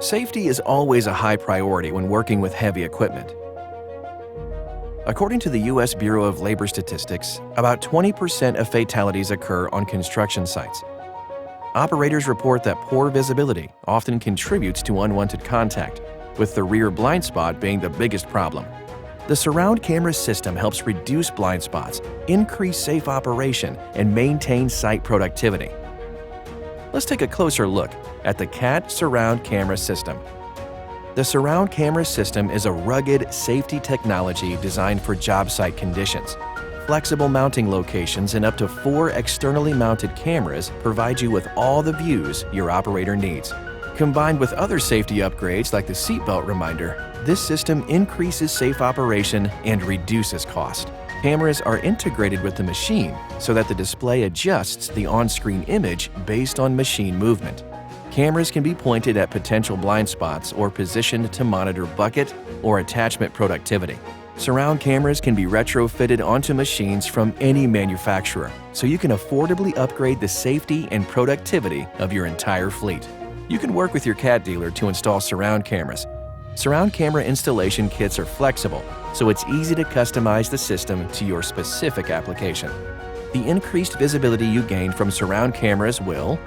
Safety is always a high priority when working with heavy equipment. According to the U.S. Bureau of Labor Statistics, about 20% of fatalities occur on construction sites. Operators report that poor visibility often contributes to unwanted contact, with the rear blind spot being the biggest problem. The surround camera system helps reduce blind spots, increase safe operation, and maintain site productivity. Let's take a closer look at the CAT Surround Camera System. The Surround Camera System is a rugged safety technology designed for job site conditions. Flexible mounting locations and up to 4 externally mounted cameras provide you with all the views your operator needs. Combined with other safety upgrades like the seatbelt reminder, this system increases safe operation and reduces cost. Cameras are integrated with the machine so that the display adjusts the on-screen image based on machine movement. Cameras can be pointed at potential blind spots or positioned to monitor bucket or attachment productivity. Surround cameras can be retrofitted onto machines from any manufacturer, so you can affordably upgrade the safety and productivity of your entire fleet. You can work with your CAT dealer to install surround cameras. Surround camera installation kits are flexible, so it's easy to customize the system to your specific application. The increased visibility you gain from surround cameras will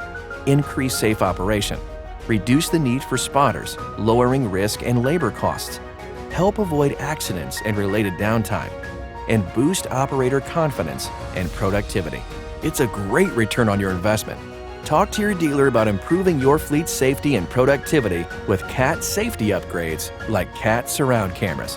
increase safe operation, reduce the need for spotters, lowering risk and labor costs, help avoid accidents and related downtime, and boost operator confidence and productivity. It's a great return on your investment. Talk to your dealer about improving your fleet's safety and productivity with CAT safety upgrades like CAT Surround Cameras.